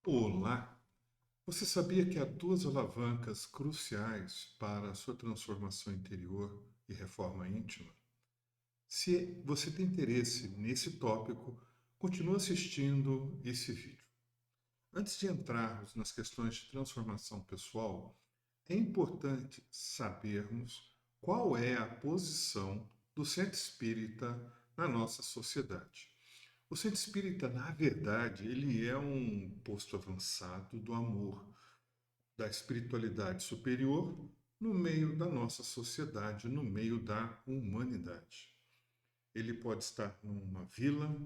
Olá! Você sabia que há duas alavancas cruciais para a sua transformação interior e reforma íntima? Se você tem interesse nesse tópico, continue assistindo esse vídeo. Antes de entrarmos nas questões de transformação pessoal, é importante sabermos qual é a posição do centro espírita na nossa sociedade. O centro espírita, na verdade, ele é um posto avançado do amor, da espiritualidade superior no meio da nossa sociedade, no meio da humanidade. Ele pode estar numa vila,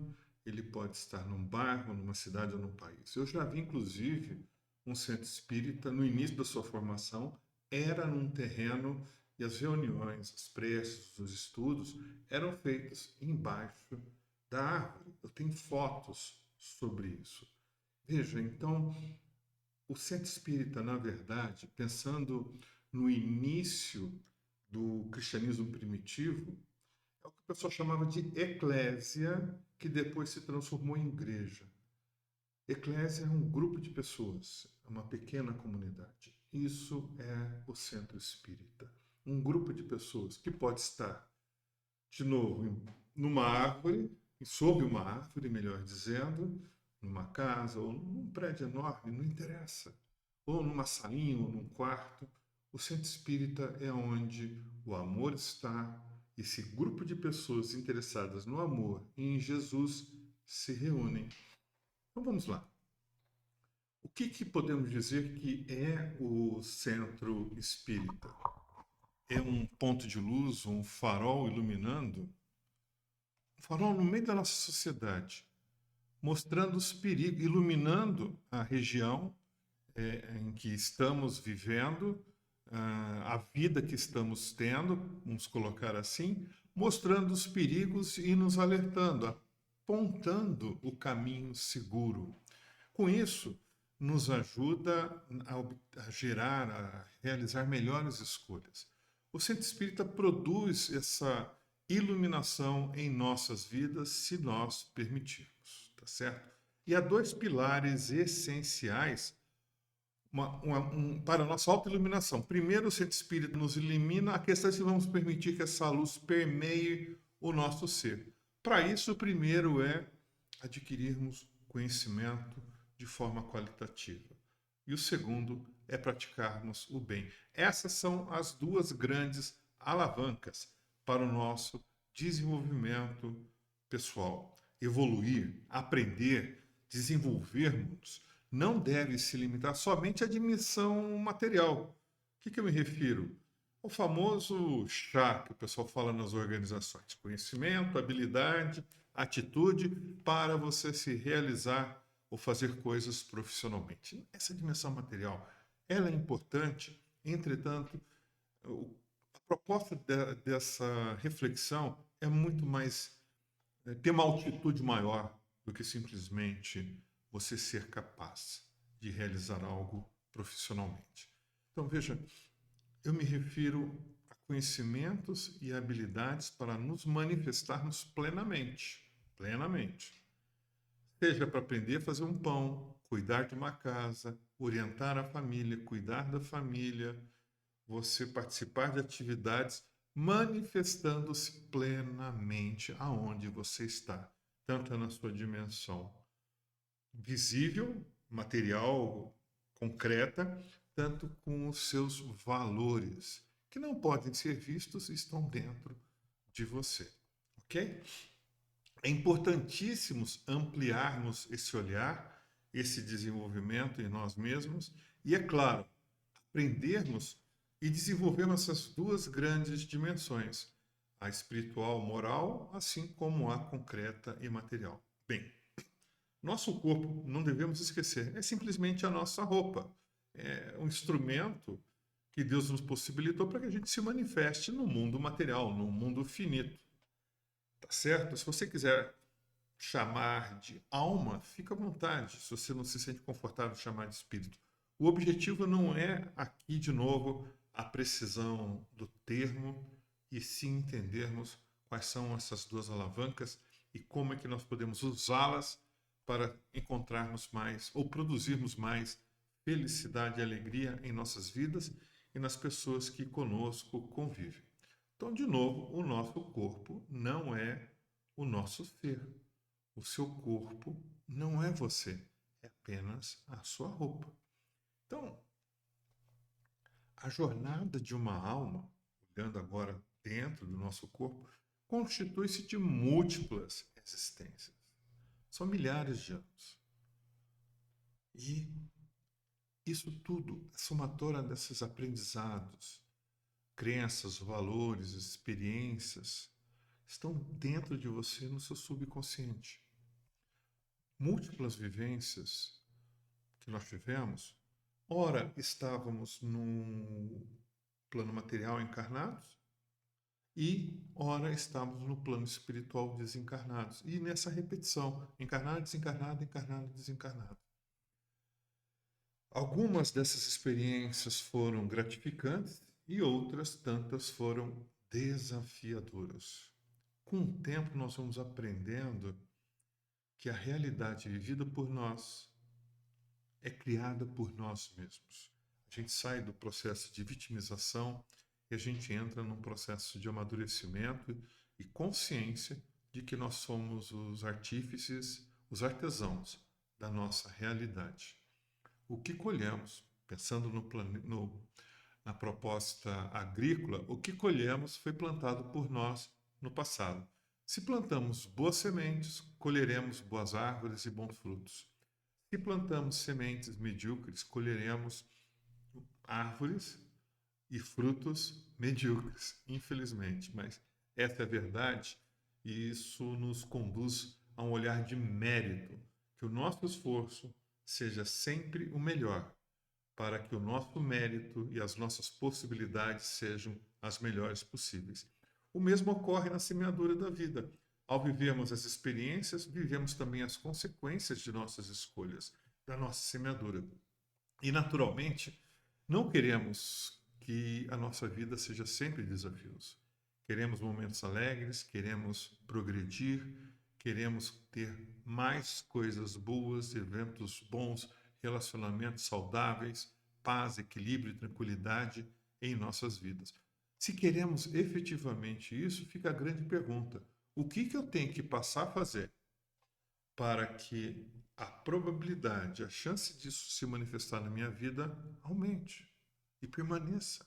ele pode estar num bairro, numa cidade ou num país. Eu já vi, inclusive, um centro espírita, no início da sua formação, era num terreno e as reuniões, as preces, os estudos eram feitos embaixo da árvore. Eu tenho fotos sobre isso. Veja, então, o centro espírita, na verdade, pensando no início do cristianismo primitivo, é o que o pessoal chamava de eclésia, que depois se transformou em igreja. Eclésia é um grupo de pessoas, é uma pequena comunidade. Isso é o centro espírita. Um grupo de pessoas que pode estar, de novo, numa árvore, sob uma árvore, melhor dizendo, numa casa ou num prédio enorme, não interessa. Ou numa salinha ou num quarto. O centro espírita é onde o amor está. Esse grupo de pessoas interessadas no amor e em Jesus se reúnem. Então vamos lá. O que podemos dizer que é o centro espírita? É um ponto de luz, um farol iluminando? Um farol no meio da nossa sociedade, mostrando os perigos, iluminando a região em que estamos vivendo, a vida que estamos tendo, vamos colocar assim, mostrando os perigos e nos alertando, apontando o caminho seguro. Com isso, nos ajuda a gerar, a realizar melhores escolhas. O centro espírita produz essa iluminação em nossas vidas, se nós permitirmos, tá certo? E há dois pilares essenciais para a nossa autoiluminação. Primeiro, o centro espírita nos ilumina, a questão é se vamos permitir que essa luz permeie o nosso ser. Para isso, o primeiro é adquirirmos conhecimento de forma qualitativa. E o segundo é praticarmos o bem. Essas são as duas grandes alavancas para o nosso desenvolvimento pessoal. Evoluir, aprender, desenvolvermos não deve se limitar somente à dimensão material. O que eu me refiro? O famoso chá que o pessoal fala nas organizações: conhecimento, habilidade, atitude para você se realizar ou fazer coisas profissionalmente. Essa dimensão material, ela é importante, entretanto, a proposta dessa reflexão é muito mais ter uma altitude maior do que simplesmente você ser capaz de realizar algo profissionalmente. Então, veja, eu me refiro a conhecimentos e habilidades para nos manifestarmos plenamente. Plenamente. Seja para aprender a fazer um pão, cuidar de uma casa, orientar a família, cuidar da família, você participar de atividades manifestando-se plenamente aonde você está, tanto na sua dimensão visível, material, concreta, tanto com os seus valores, que não podem ser vistos e estão dentro de você. Ok? É importantíssimo ampliarmos esse olhar, esse desenvolvimento em nós mesmos e, é claro, aprendermos e desenvolvermos essas duas grandes dimensões, a espiritual, moral, assim como a concreta e material. Bem, nosso corpo, não devemos esquecer, é simplesmente a nossa roupa. É um instrumento que Deus nos possibilitou para que a gente se manifeste no mundo material, no mundo finito. Tá certo? Se você quiser chamar de alma, fica à vontade, se você não se sente confortável de chamar de espírito. O objetivo não é aqui, de novo, a precisão do termo, e sim entendermos quais são essas duas alavancas e como é que nós podemos usá-las para encontrarmos mais ou produzirmos mais felicidade e alegria em nossas vidas e nas pessoas que conosco convivem. Então, de novo, o nosso corpo não é o nosso ser. O seu corpo não é você, é apenas a sua roupa. Então, a jornada de uma alma, olhando agora dentro do nosso corpo, constitui-se de múltiplas existências. São milhares de anos. E isso tudo é somatória desses aprendizados, crenças, valores, experiências, estão dentro de você no seu subconsciente. Múltiplas vivências que nós tivemos, ora estávamos no plano material encarnados e ora estávamos no plano espiritual desencarnados. E nessa repetição, encarnado, desencarnado, encarnado, desencarnado. Algumas dessas experiências foram gratificantes e outras tantas foram desafiadoras. Com o tempo, nós vamos aprendendo que a realidade vivida por nós é criada por nós mesmos. A gente sai do processo de vitimização e a gente entra num processo de amadurecimento e consciência de que nós somos os artífices, os artesãos da nossa realidade. O que colhemos, pensando na proposta agrícola, o que colhemos foi plantado por nós no passado. Se plantamos boas sementes, colheremos boas árvores e bons frutos. Se plantamos sementes medíocres, colheremos árvores e frutos medíocres, infelizmente. Mas essa é a verdade e isso nos conduz a um olhar de mérito, que o nosso esforço seja sempre o melhor, para que o nosso mérito e as nossas possibilidades sejam as melhores possíveis. O mesmo ocorre na semeadura da vida. Ao vivermos as experiências, vivemos também as consequências de nossas escolhas, da nossa semeadura. E, naturalmente, não queremos que a nossa vida seja sempre desafios. Queremos momentos alegres, queremos progredir, queremos ter mais coisas boas, eventos bons, relacionamentos saudáveis, paz, equilíbrio e tranquilidade em nossas vidas. Se queremos efetivamente isso, fica a grande pergunta: o que eu tenho que passar a fazer para que a probabilidade, a chance disso se manifestar na minha vida aumente e permaneça?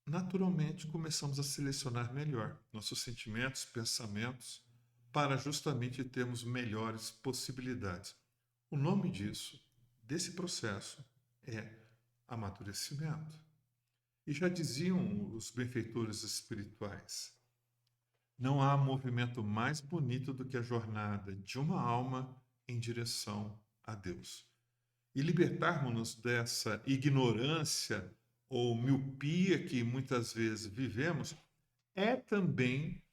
Naturalmente, começamos a selecionar melhor nossos sentimentos, pensamentos, para justamente termos melhores possibilidades. O nome disso, desse processo, é amadurecimento. E já diziam os benfeitores espirituais: não há movimento mais bonito do que a jornada de uma alma em direção a Deus. E libertarmos-nos dessa ignorância ou miopia que muitas vezes vivemos é também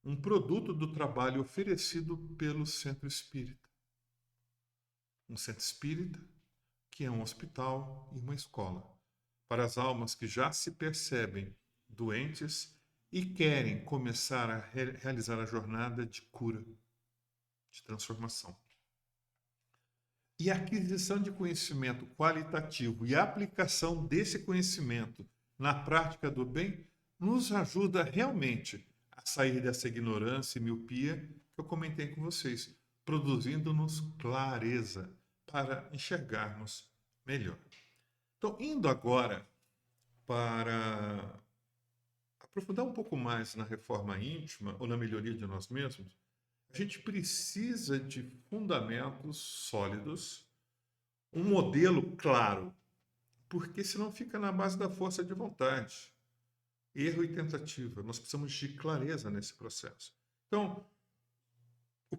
um produto do trabalho oferecido pelo Centro Espírita. Um centro espírita que é um hospital e uma escola para as almas que já se percebem doentes e querem começar a realizar a jornada de cura, de transformação. E a aquisição de conhecimento qualitativo e a aplicação desse conhecimento na prática do bem nos ajuda realmente a sair dessa ignorância e miopia que eu comentei com vocês, produzindo-nos clareza para enxergarmos melhor. Então, indo agora para aprofundar um pouco mais na reforma íntima ou na melhoria de nós mesmos, a gente precisa de fundamentos sólidos, um modelo claro, porque senão fica na base da força de vontade, erro e tentativa. Nós precisamos de clareza nesse processo. Então, eu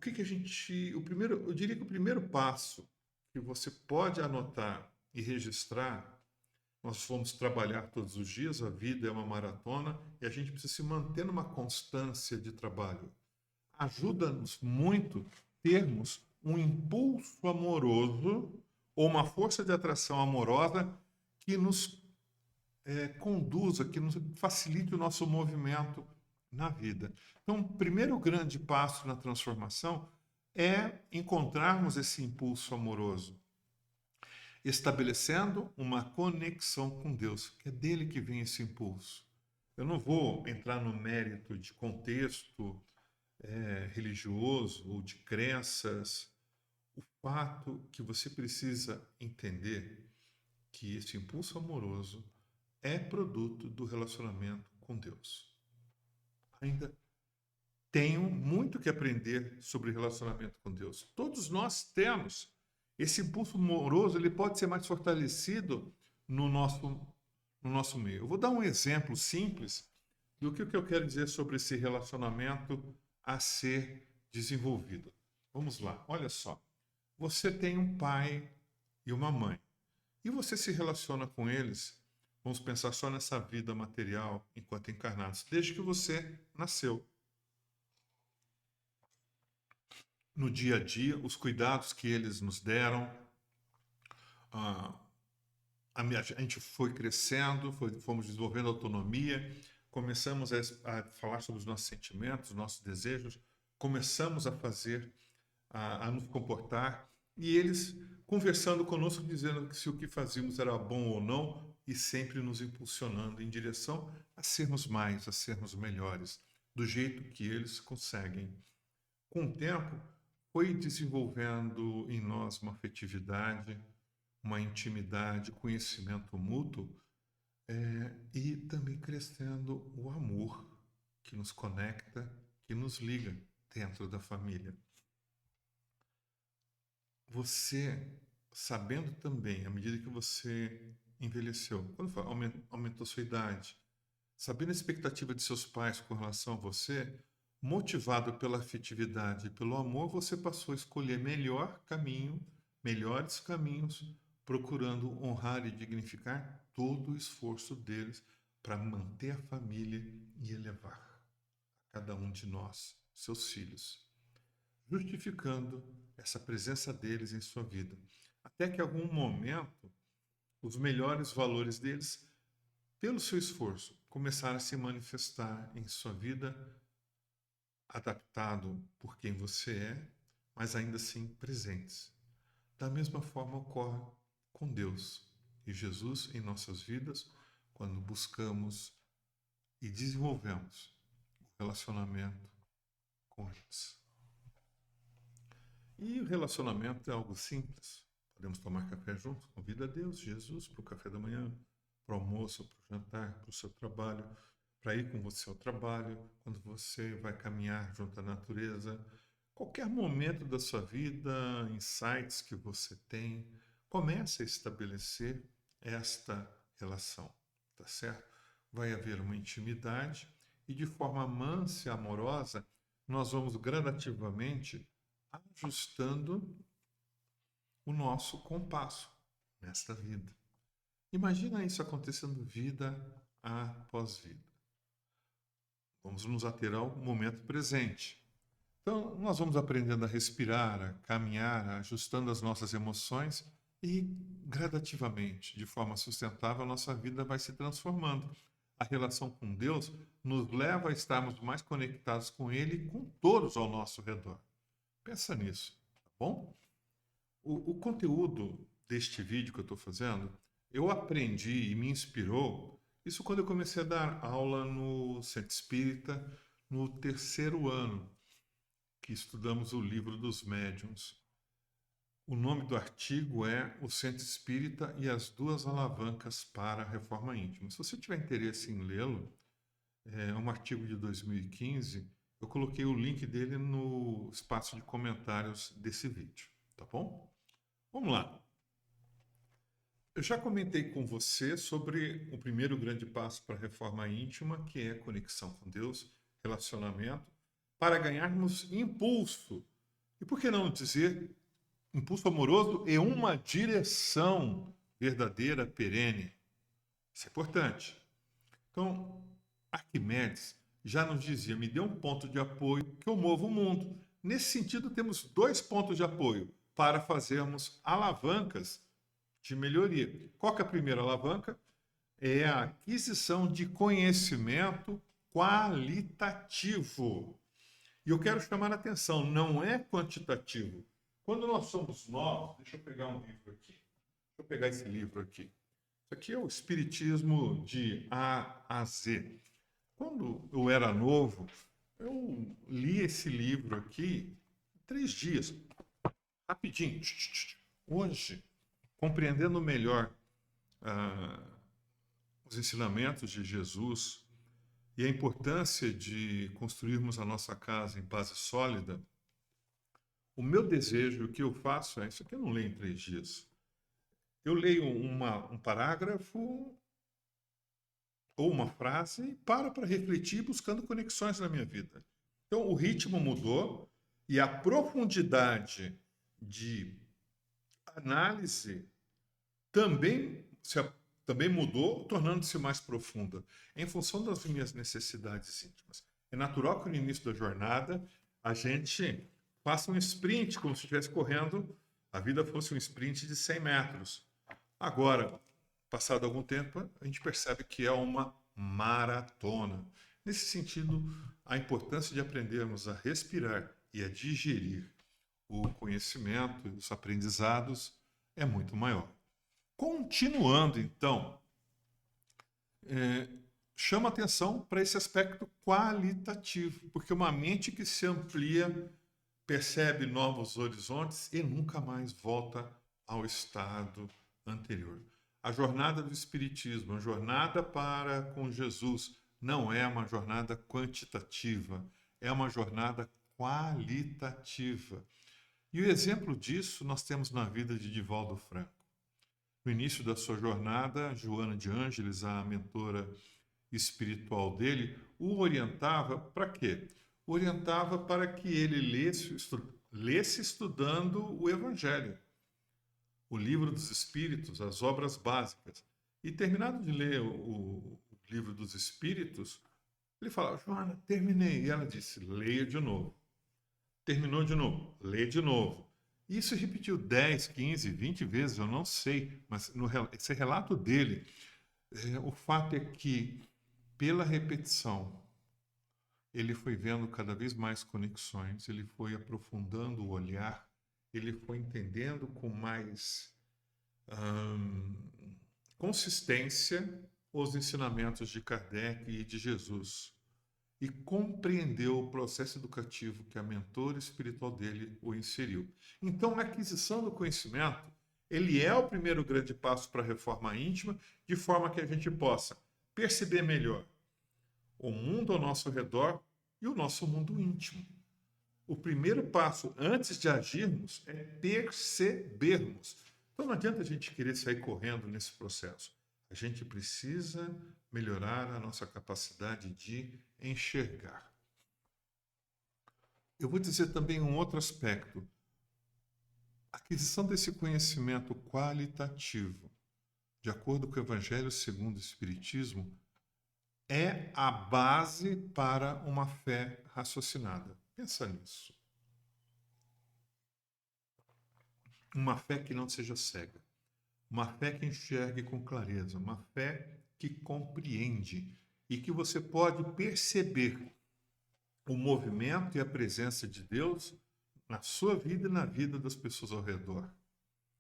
diria que o primeiro passo que você pode anotar e registrar, nós vamos trabalhar todos os dias, a vida é uma maratona e a gente precisa se manter numa constância de trabalho. Ajuda-nos muito termos um impulso amoroso ou uma força de atração amorosa que nos conduza, que nos facilite o nosso movimento na vida. Então, o primeiro grande passo na transformação é encontrarmos esse impulso amoroso, estabelecendo uma conexão com Deus, que é dele que vem esse impulso. Eu não vou entrar no mérito de contexto religioso ou de crenças. O fato que você precisa entender que esse impulso amoroso é produto do relacionamento com Deus. Ainda tenho muito que aprender sobre relacionamento com Deus. Todos nós temos. Esse impulso amoroso, ele pode ser mais fortalecido no nosso meio. Eu vou dar um exemplo simples do que eu quero dizer sobre esse relacionamento a ser desenvolvido. Vamos lá, olha só. Você tem um pai e uma mãe. E você se relaciona com eles, vamos pensar só nessa vida material enquanto encarnados, desde que você nasceu. No dia a dia, os cuidados que eles nos deram, a, a gente foi crescendo, fomos desenvolvendo autonomia, começamos a falar sobre os nossos sentimentos, nossos desejos, começamos a fazer, a nos comportar, e eles conversando conosco, dizendo que se o que fazíamos era bom ou não, e sempre nos impulsionando em direção a sermos mais, a sermos melhores, do jeito que eles conseguem. Com o tempo, foi desenvolvendo em nós uma afetividade, uma intimidade, conhecimento mútuo, e também crescendo o amor que nos conecta, que nos liga dentro da família. Você, sabendo também, à medida que você envelheceu, quando aumentou sua idade, sabendo a expectativa de seus pais com relação a você, motivado pela afetividade e pelo amor, você passou a escolher melhores caminhos, procurando honrar e dignificar todo o esforço deles para manter a família e elevar cada um de nós, seus filhos, justificando essa presença deles em sua vida. Até que em algum momento, os melhores valores deles, pelo seu esforço, começaram a se manifestar em sua vida, adaptado por quem você é, mas ainda assim presentes. Da mesma forma ocorre com Deus e Jesus em nossas vidas, quando buscamos e desenvolvemos o relacionamento com eles. E o relacionamento é algo simples. Podemos tomar café juntos, convida Deus, Jesus, para o café da manhã, para o almoço, para o jantar, para o seu trabalho, para ir com você ao trabalho, quando você vai caminhar junto à natureza. Qualquer momento da sua vida, insights que você tem, comece a estabelecer esta relação, tá certo? Vai haver uma intimidade e de forma mansa e amorosa, nós vamos gradativamente ajustando o nosso compasso nesta vida. Imagina isso acontecendo vida após vida. Vamos nos ater ao momento presente. Então, nós vamos aprendendo a respirar, a caminhar, ajustando as nossas emoções e, gradativamente, de forma sustentável, a nossa vida vai se transformando. A relação com Deus nos leva a estarmos mais conectados com Ele e com todos ao nosso redor. Pensa nisso, tá bom? O conteúdo deste vídeo que eu estou fazendo, eu aprendi e me inspirou, isso quando eu comecei a dar aula no Centro Espírita, no terceiro ano, que estudamos o Livro dos Médiuns. O nome do artigo é O Centro Espírita e as Duas Alavancas para a Reforma Íntima. Se você tiver interesse em lê-lo, é um artigo de 2015, eu coloquei o link dele no espaço de comentários desse vídeo, tá bom? Vamos lá. Eu já comentei com você sobre o primeiro grande passo para a reforma íntima, que é a conexão com Deus, relacionamento, para ganharmos impulso. E por que não dizer impulso amoroso e uma direção verdadeira, perene? Isso é importante. Então, Arquimedes já nos dizia: me dê um ponto de apoio que eu movo o mundo. Nesse sentido, temos dois pontos de apoio para fazermos alavancas de melhoria. Qual que é a primeira alavanca? É a aquisição de conhecimento qualitativo. E eu quero chamar a atenção, não é quantitativo. Quando nós somos novos, deixa eu pegar um livro aqui. Deixa eu pegar esse livro aqui. Isso aqui é o Espiritismo de A a Z. Quando eu era novo, eu li esse livro aqui em 3 dias, rapidinho. Hoje, compreendendo melhor ah, os ensinamentos de Jesus e a importância de construirmos a nossa casa em base sólida, o meu desejo, o que eu faço é, isso aqui eu não leio em 3 dias. Eu leio um parágrafo ou uma frase e paro para refletir buscando conexões na minha vida. Então, o ritmo mudou e a profundidade de análise também, também mudou, tornando-se mais profunda, em função das minhas necessidades íntimas. É natural que no início da jornada a gente faça um sprint, como se estivesse correndo, a vida fosse um sprint de 100 metros. Agora, passado algum tempo, a gente percebe que é uma maratona. Nesse sentido, a importância de aprendermos a respirar e a digerir o conhecimento e os aprendizados é muito maior. Continuando, então, é, chama atenção para esse aspecto qualitativo, porque uma mente que se amplia percebe novos horizontes e nunca mais volta ao estado anterior. A jornada do Espiritismo, a jornada para com Jesus, não é uma jornada quantitativa, é uma jornada qualitativa. E o exemplo disso nós temos na vida de Divaldo Franco. No início da sua jornada, Joana de Ângeles, a mentora espiritual dele, o orientava para quê? Orientava para que ele lesse estudando o Evangelho, o Livro dos Espíritos, as obras básicas. E terminado de ler o Livro dos Espíritos, ele falava, Joana, terminei. E ela disse, leia de novo. Terminou de novo, lê de novo. Isso repetiu 10, 15, 20 vezes, eu não sei, mas esse relato dele, o fato é que, pela repetição, ele foi vendo cada vez mais conexões, ele foi aprofundando o olhar, ele foi entendendo com mais hum, consistência os ensinamentos de Kardec e de Jesus e compreendeu o processo educativo que a mentora espiritual dele o inseriu. Então, a aquisição do conhecimento, ele é o primeiro grande passo para a reforma íntima, de forma que a gente possa perceber melhor o mundo ao nosso redor e o nosso mundo íntimo. O primeiro passo, antes de agirmos, é percebermos. Então não adianta a gente querer sair correndo nesse processo. A gente precisa melhorar a nossa capacidade de enxergar. Eu vou dizer também um outro aspecto. A aquisição desse conhecimento qualitativo, de acordo com o Evangelho segundo o Espiritismo, é a base para uma fé raciocinada. Pensa nisso. Uma fé que não seja cega. Uma fé que enxergue com clareza. Uma fé que compreende e que você pode perceber o movimento e a presença de Deus na sua vida e na vida das pessoas ao redor.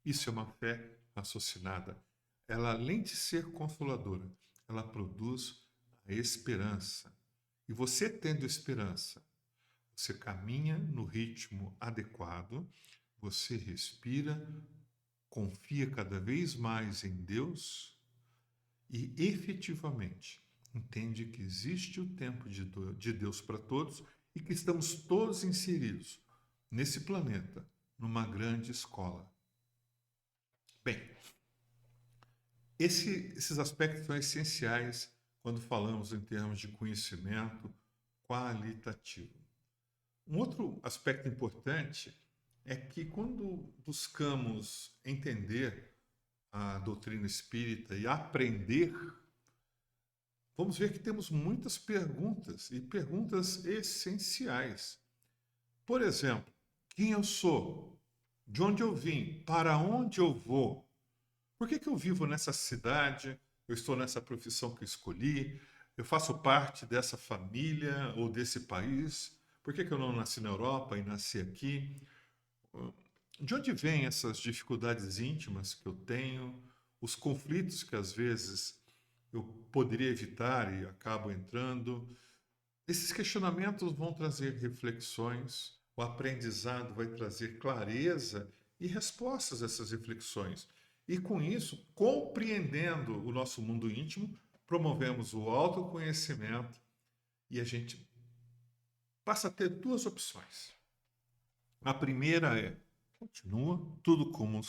Isso é uma fé raciocinada. Ela, além de ser consoladora, ela produz a esperança. E você tendo esperança, você caminha no ritmo adequado, você respira, confia cada vez mais em Deus e efetivamente entende que existe o tempo de Deus para todos e que estamos todos inseridos nesse planeta, numa grande escola. Bem, esses aspectos são essenciais quando falamos em termos de conhecimento qualitativo. Um outro aspecto importante é que quando buscamos entender a doutrina espírita e aprender, vamos ver que temos muitas perguntas e perguntas essenciais. Por exemplo, quem eu sou? De onde eu vim? Para onde eu vou? Por que eu vivo nessa cidade? Eu estou nessa profissão que eu escolhi? Eu faço parte dessa família ou desse país? Por que que eu não nasci na Europa e nasci aqui? De onde vêm essas dificuldades íntimas que eu tenho, os conflitos que às vezes eu poderia evitar e acabo entrando? Esses questionamentos vão trazer reflexões, o aprendizado vai trazer clareza e respostas a essas reflexões. E com isso, compreendendo o nosso mundo íntimo, promovemos o autoconhecimento e a gente passa a ter duas opções. A primeira é: continua tudo como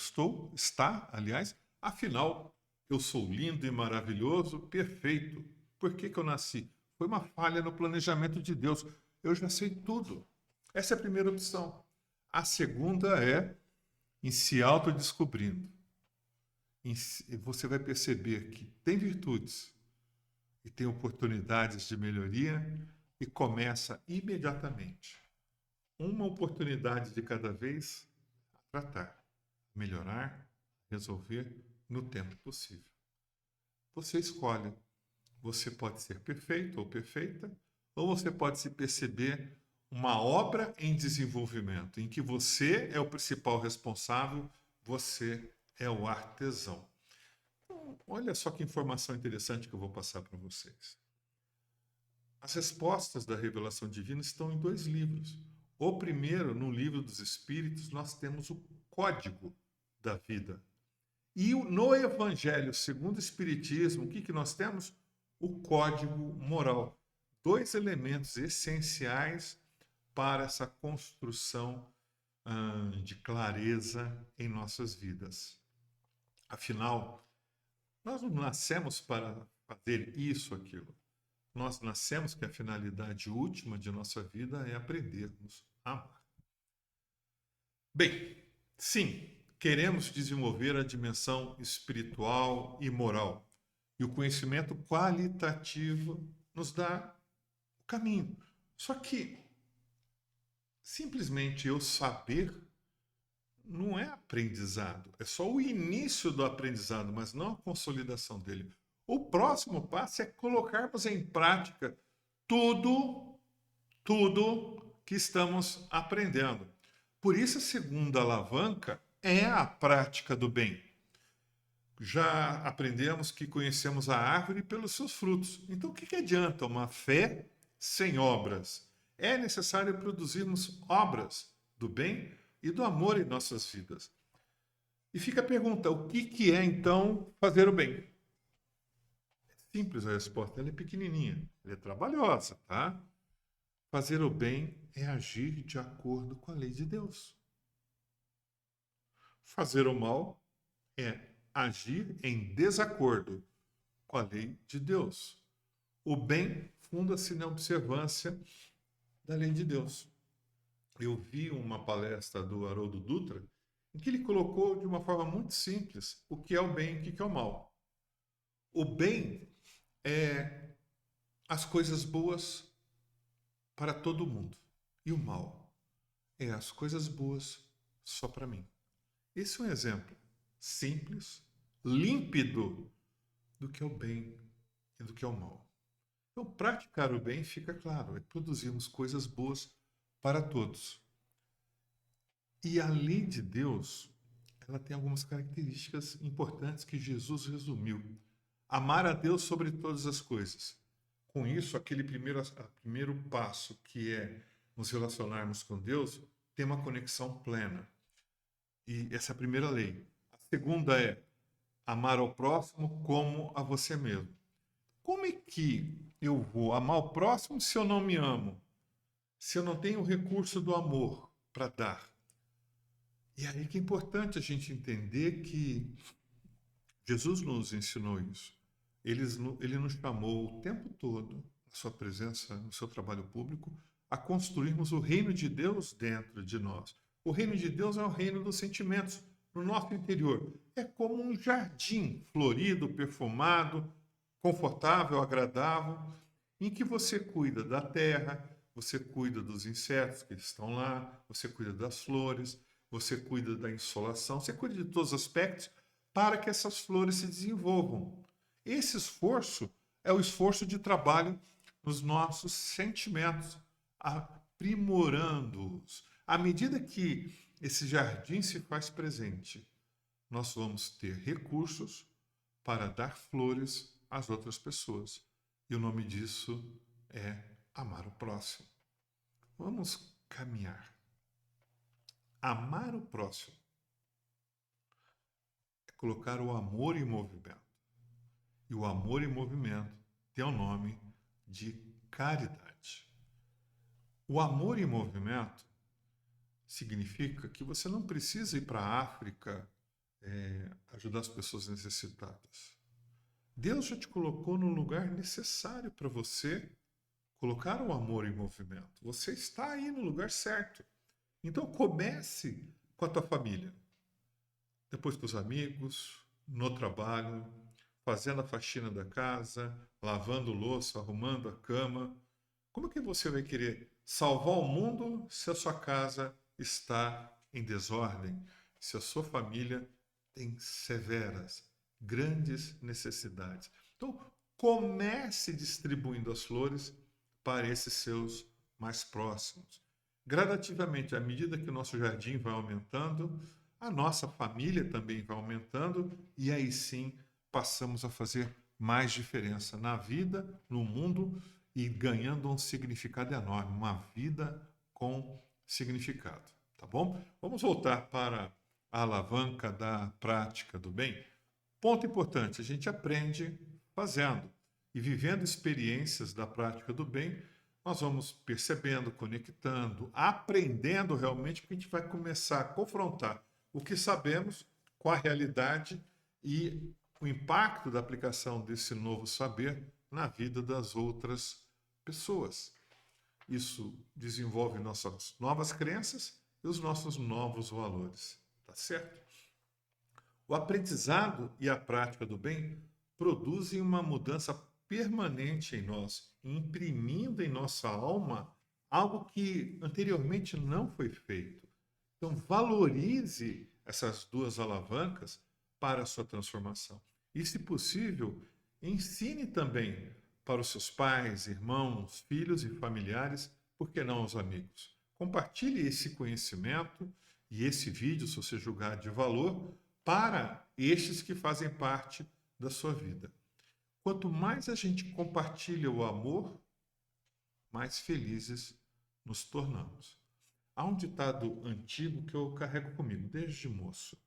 está, aliás, afinal, eu sou lindo e maravilhoso, perfeito. Por que que eu nasci? Foi uma falha no planejamento de Deus. Eu já sei tudo. Essa é a primeira opção. A segunda é em se autodescobrindo. Você vai perceber que tem virtudes e tem oportunidades de melhoria e começa imediatamente, uma oportunidade de cada vez, a tratar, melhorar, resolver no tempo possível. Você escolhe. Você pode ser perfeito ou perfeita, ou você pode se perceber uma obra em desenvolvimento, em que você é o principal responsável, você é o artesão. Então, olha só que informação interessante que eu vou passar para vocês. As respostas da revelação divina estão em dois livros. O primeiro, no livro dos Espíritos, nós temos o código da vida. E no Evangelho segundo o Espiritismo, o que nós temos? O código moral. Dois elementos essenciais para essa construção de clareza em nossas vidas. Afinal, nós não nascemos para fazer isso, aquilo. Nós nascemos que a finalidade última de nossa vida é aprendermos a amar. Bem, sim, queremos desenvolver a dimensão espiritual e moral. E o conhecimento qualitativo nos dá o caminho. Só que simplesmente eu saber não é aprendizado. É só o início do aprendizado, mas não a consolidação dele. O próximo passo é colocarmos em prática tudo que estamos aprendendo. Por isso, a segunda alavanca é a prática do bem. Já aprendemos que conhecemos a árvore pelos seus frutos. Então, o que adianta uma fé sem obras? É necessário produzirmos obras do bem e do amor em nossas vidas. E fica a pergunta: o que é então fazer o bem? É simples a resposta, ela é pequenininha, ela é trabalhosa, tá? Fazer o bem é agir de acordo com a lei de Deus. Fazer o mal é agir em desacordo com a lei de Deus. O bem funda-se na observância da lei de Deus. Eu vi uma palestra do Haroldo Dutra em que ele colocou de uma forma muito simples o que é o bem e o que é o mal. O bem é as coisas boas para todo mundo. E o mal é as coisas boas só para mim. Esse é um exemplo simples, límpido do que é o bem e do que é o mal. Então, praticar o bem, fica claro, é produzirmos coisas boas para todos. E a lei de Deus, ela tem algumas características importantes que Jesus resumiu. Amar a Deus sobre todas as coisas. Com isso, aquele primeiro passo, que é nos relacionarmos com Deus, tem uma conexão plena. E essa é a primeira lei. A segunda é amar ao próximo como a você mesmo. Como é que eu vou amar o próximo se eu não me amo? Se eu não tenho o recurso do amor para dar? E aí que é importante a gente entender que Jesus nos ensinou isso. Ele nos chamou o tempo todo, na sua presença, no seu trabalho público, a construirmos o reino de Deus dentro de nós. O reino de Deus é o reino dos sentimentos, no nosso interior. É como um jardim florido, perfumado, confortável, agradável, em que você cuida da terra, você cuida dos insetos que estão lá, você cuida das flores, você cuida da insolação, você cuida de todos os aspectos para que essas flores se desenvolvam. Esse esforço é o esforço de trabalho nos nossos sentimentos, aprimorando-os. À medida que esse jardim se faz presente, nós vamos ter recursos para dar flores às outras pessoas. E o nome disso é amar o próximo. Vamos caminhar. Amar o próximo é colocar o amor em movimento. E o amor em movimento tem o nome de caridade. O amor em movimento significa que você não precisa ir para a África ajudar as pessoas necessitadas. Deus já te colocou no lugar necessário para você colocar o amor em movimento. Você está aí no lugar certo. Então comece com a tua família, depois com os amigos, no trabalho, fazendo a faxina da casa, lavando louça, arrumando a cama. Como que você vai querer salvar o mundo se a sua casa está em desordem, se a sua família tem severas, grandes necessidades? Então, comece distribuindo as flores para esses seus mais próximos. Gradativamente, à medida que o nosso jardim vai aumentando, a nossa família também vai aumentando e aí sim passamos a fazer mais diferença na vida, no mundo e ganhando um significado enorme, uma vida com significado, tá bom? Vamos voltar para a alavanca da prática do bem. Ponto importante, a gente aprende fazendo e vivendo experiências da prática do bem, nós vamos percebendo, conectando, aprendendo realmente, porque a gente vai começar a confrontar o que sabemos com a realidade e o impacto da aplicação desse novo saber na vida das outras pessoas. Isso desenvolve nossas novas crenças e os nossos novos valores, tá certo? O aprendizado e a prática do bem produzem uma mudança permanente em nós, imprimindo em nossa alma algo que anteriormente não foi feito. Então, valorize essas duas alavancas para a sua transformação. E, se possível, ensine também para os seus pais, irmãos, filhos e familiares, por que não aos amigos? Compartilhe esse conhecimento e esse vídeo, se você julgar de valor, para estes que fazem parte da sua vida. Quanto mais a gente compartilha o amor, mais felizes nos tornamos. Há um ditado antigo que eu carrego comigo desde moço.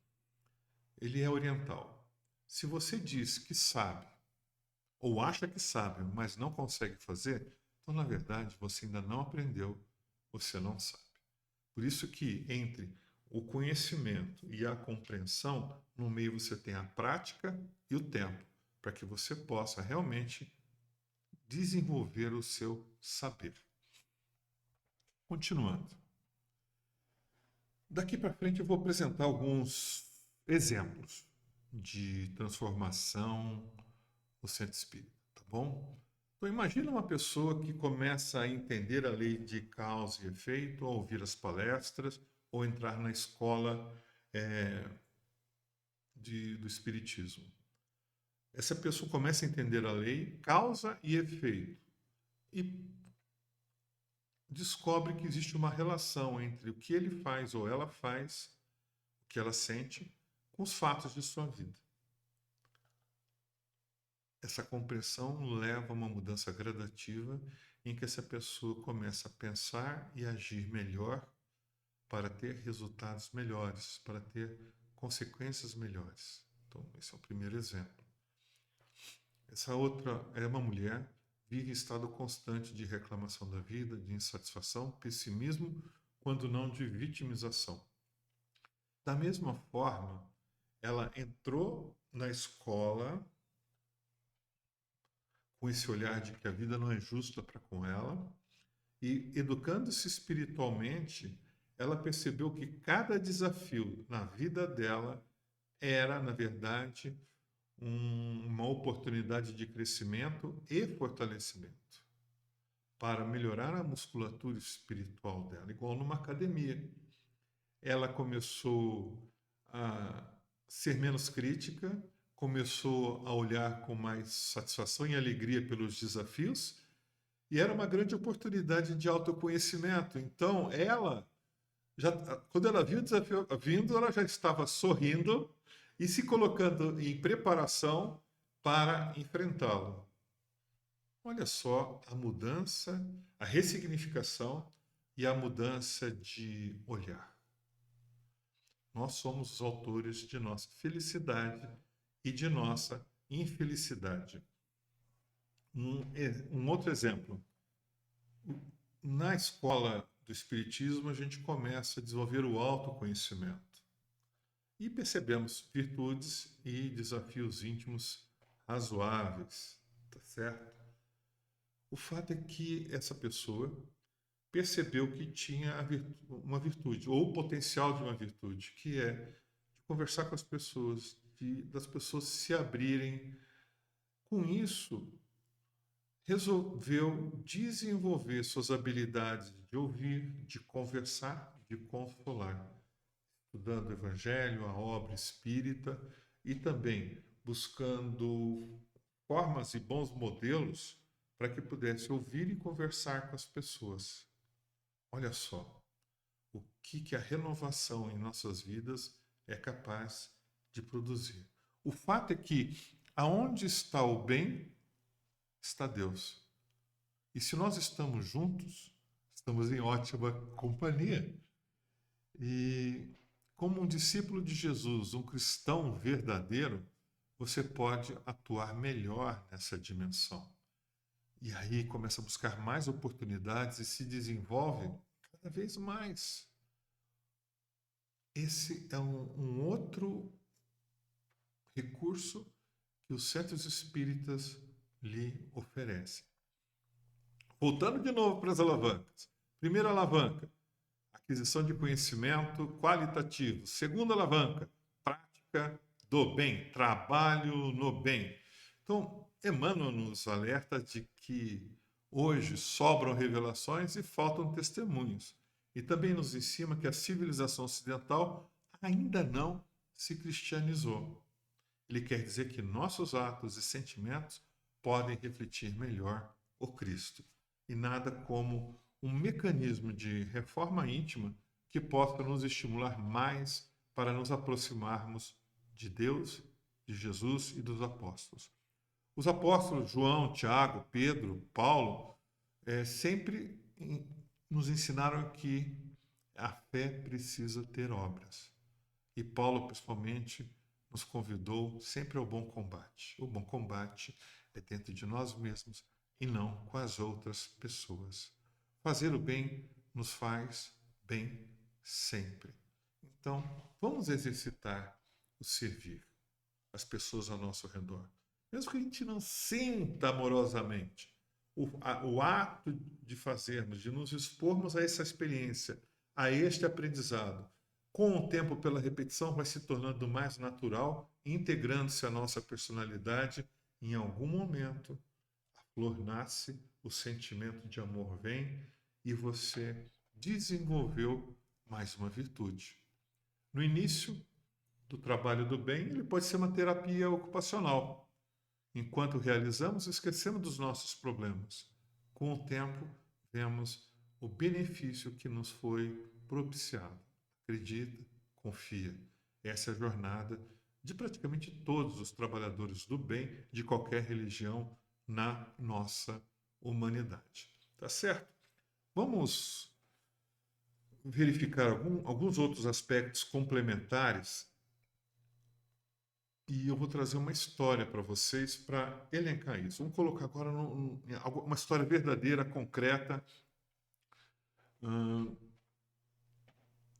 Ele é oriental. Se você diz que sabe, ou acha que sabe, mas não consegue fazer, então, na verdade, você ainda não aprendeu, você não sabe. Por isso que entre o conhecimento e a compreensão, no meio você tem a prática e o tempo, para que você possa realmente desenvolver o seu saber. Continuando. Daqui para frente eu vou apresentar alguns exemplos de transformação no centro espírita, tá bom? Então imagina uma pessoa que começa a entender a lei de causa e efeito ao ouvir as palestras ou entrar na escola do espiritismo. Essa pessoa começa a entender a lei, causa e efeito, e descobre que existe uma relação entre o que ele faz ou ela faz, o que ela sente, com os fatos de sua vida. Essa compreensão leva a uma mudança gradativa em que essa pessoa começa a pensar e agir melhor para ter resultados melhores, para ter consequências melhores. Então, esse é o primeiro exemplo. Essa outra é uma mulher, vive em estado constante de reclamação da vida, de insatisfação, pessimismo, quando não de vitimização. Da mesma forma, ela entrou na escola com esse olhar de que a vida não é justa para com ela, e educando-se espiritualmente, ela percebeu que cada desafio na vida dela era, na verdade, uma oportunidade de crescimento e fortalecimento para melhorar a musculatura espiritual dela, igual numa academia. Ela começou a ser menos crítica, começou a olhar com mais satisfação e alegria pelos desafios E era uma grande oportunidade de autoconhecimento. Então, ela, já, quando ela viu o desafio vindo, ela já estava sorrindo e se colocando em preparação para enfrentá-lo. Olha só a mudança, a ressignificação e a mudança de olhar. Nós somos os autores de nossa felicidade e de nossa infelicidade. Um outro exemplo. Na escola do Espiritismo, a gente começa a desenvolver o autoconhecimento e percebemos virtudes e desafios íntimos razoáveis, tá certo? O fato é que essa pessoa percebeu que tinha uma virtude, ou o potencial de uma virtude, que é de conversar com as pessoas, das pessoas se abrirem. Com isso, resolveu desenvolver suas habilidades de ouvir, de conversar, de consolar, estudando o Evangelho, a obra espírita e também buscando formas e bons modelos para que pudesse ouvir e conversar com as pessoas. Olha só o que a renovação em nossas vidas é capaz de produzir. O fato é que aonde está o bem, está Deus. E se nós estamos juntos, estamos em ótima companhia. E como um discípulo de Jesus, um cristão verdadeiro, você pode atuar melhor nessa dimensão. E aí começa a buscar mais oportunidades e se desenvolve cada vez mais. Esse é um outro recurso que os centros espíritas lhe oferecem. Voltando de novo para as alavancas. Primeira alavanca, aquisição de conhecimento qualitativo. Segunda alavanca, prática do bem, trabalho no bem. Então, Emmanuel nos alerta de que hoje sobram revelações e faltam testemunhos. E também nos ensina que a civilização ocidental ainda não se cristianizou. Ele quer dizer que nossos atos e sentimentos podem refletir melhor o Cristo. E nada como um mecanismo de reforma íntima que possa nos estimular mais para nos aproximarmos de Deus, de Jesus e dos apóstolos. Os apóstolos João, Tiago, Pedro, Paulo, sempre nos ensinaram que a fé precisa ter obras. E Paulo, principalmente, nos convidou sempre ao bom combate. O bom combate é dentro de nós mesmos e não com as outras pessoas. Fazer o bem nos faz bem sempre. Então, vamos exercitar o servir as pessoas ao nosso redor. Mesmo que a gente não sinta amorosamente, o ato de fazermos, de nos expormos a essa experiência, a este aprendizado, com o tempo, pela repetição, vai se tornando mais natural, integrando-se à nossa personalidade. Em algum momento, a flor nasce, o sentimento de amor vem e você desenvolveu mais uma virtude. No início do trabalho do bem, ele pode ser uma terapia ocupacional. Enquanto realizamos, esquecemos dos nossos problemas. Com o tempo, vemos o benefício que nos foi propiciado. Acredita, confia. Essa é a jornada de praticamente todos os trabalhadores do bem de qualquer religião na nossa humanidade. Tá certo? Vamos verificar alguns outros aspectos complementares e eu vou trazer uma história para vocês para elencar isso. Vamos colocar agora uma história verdadeira, concreta.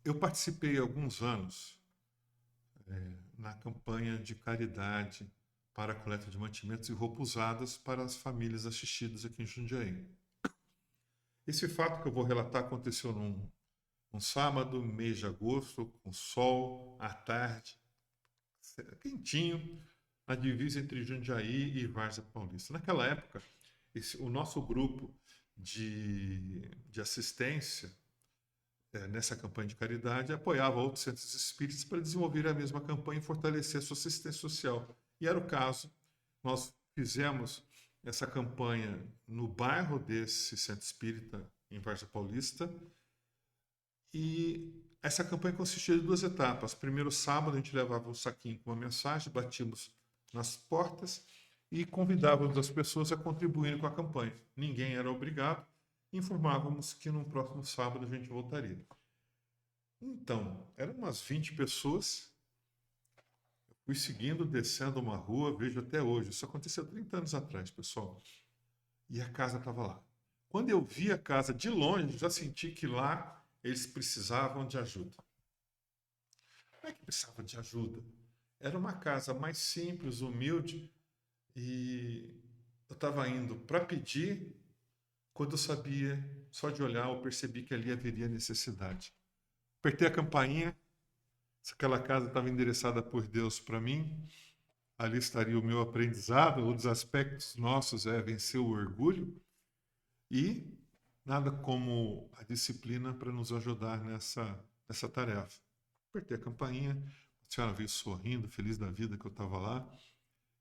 Eu participei há alguns anos na campanha de caridade para a coleta de mantimentos e roupas usadas para as famílias assistidas aqui em Jundiaí. Esse fato que eu vou relatar aconteceu num sábado, mês de agosto, com sol, à tarde, quentinho, na divisa entre Jundiaí e Várzea Paulista. Naquela época, o nosso grupo de assistência nessa campanha de caridade apoiava outros centros espíritas para desenvolver a mesma campanha e fortalecer a sua assistência social. E era o caso, nós fizemos essa campanha no bairro desse centro espírita, em Vargem Paulista, e essa campanha consistia de duas etapas. Primeiro sábado a gente levava um saquinho com uma mensagem, batíamos nas portas e convidávamos as pessoas a contribuírem com a campanha. Ninguém era obrigado, informávamos que no próximo sábado a gente voltaria. Então, eram umas 20 pessoas. Eu fui seguindo, descendo uma rua, vejo até hoje. Isso aconteceu 30 anos atrás, pessoal. E a casa estava lá. Quando eu vi a casa de longe, já senti que lá eles precisavam de ajuda. Não é que precisavam de ajuda. Era uma casa mais simples, humilde, e eu estava indo para pedir, quando eu sabia, só de olhar, eu percebi que ali haveria necessidade. Apertei a campainha, se aquela casa estava endereçada por Deus para mim, ali estaria o meu aprendizado. Um dos aspectos nossos é vencer o orgulho e nada como a disciplina para nos ajudar nessa tarefa. Apertei a campainha, a senhora veio sorrindo, feliz da vida que eu estava lá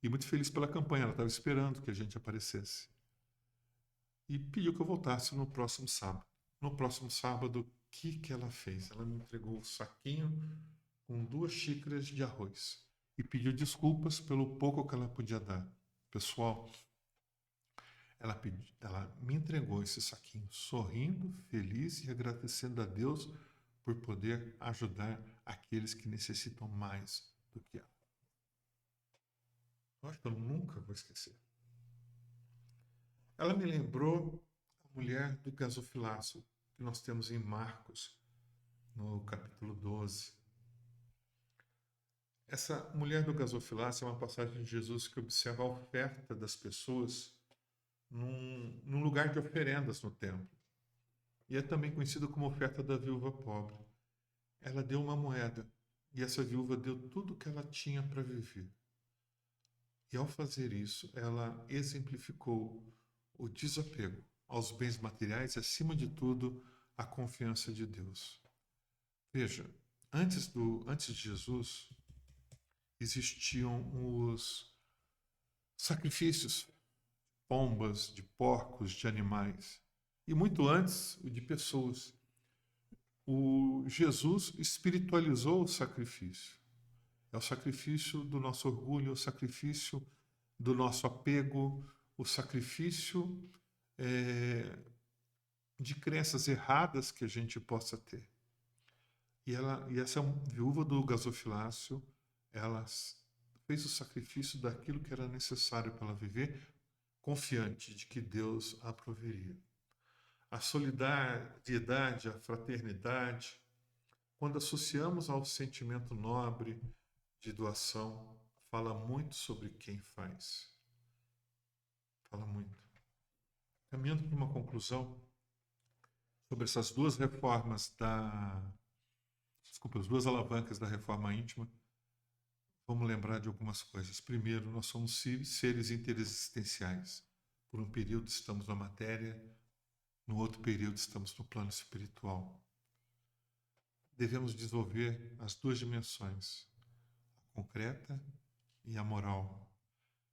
e muito feliz pela campanha. Ela estava esperando que a gente aparecesse e pediu que eu voltasse no próximo sábado. No próximo sábado, o que ela fez? Ela me entregou o saquinho com 2 xícaras de arroz e pediu desculpas pelo pouco que ela podia dar. Pessoal, ela me entregou esse saquinho sorrindo, feliz e agradecendo a Deus por poder ajudar aqueles que necessitam mais do que ela. Eu acho que eu nunca vou esquecer. Ela me lembrou a mulher do gasofilácio que nós temos em Marcos, no capítulo 12. Essa mulher do gasofilácio é uma passagem de Jesus que observa a oferta das pessoas num lugar de oferendas no templo. E é também conhecido como oferta da viúva pobre. Ela deu uma moeda e essa viúva deu tudo o que ela tinha para viver. E ao fazer isso, ela exemplificou o desapego aos bens materiais e, acima de tudo, a confiança de Deus. Veja, antes de Jesus, existiam os sacrifícios, pombas, de porcos, de animais. E muito antes, o de pessoas. O Jesus espiritualizou o sacrifício. É o sacrifício do nosso orgulho, o sacrifício do nosso apego, o sacrifício de crenças erradas que a gente possa ter. E essa viúva do gasofilácio, ela fez o sacrifício daquilo que era necessário para ela viver, confiante de que Deus a proveria. A solidariedade, a fraternidade, quando associamos ao sentimento nobre de doação, fala muito sobre quem faz. Fala muito. Caminhando para uma conclusão sobre essas duas as duas alavancas da reforma íntima, vamos lembrar de algumas coisas. Primeiro, nós somos seres interexistenciais. Por um período estamos na matéria, no outro período estamos no plano espiritual. Devemos desenvolver as duas dimensões, a concreta e a moral.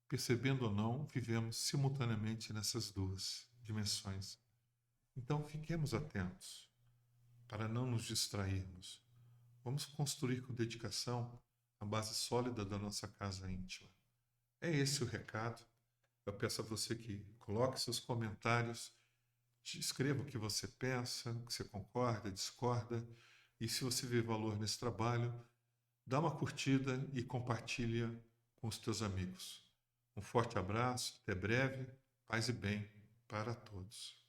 Percebendo ou não, vivemos simultaneamente nessas duas dimensões. Então, fiquemos atentos para não nos distrairmos. Vamos construir com dedicação a base sólida da nossa casa íntima. É esse o recado. Eu peço a você que coloque seus comentários, escreva o que você pensa, o que você concorda, discorda, e se você vê valor nesse trabalho, dá uma curtida e compartilha com os teus amigos. Um forte abraço, até breve, paz e bem para todos.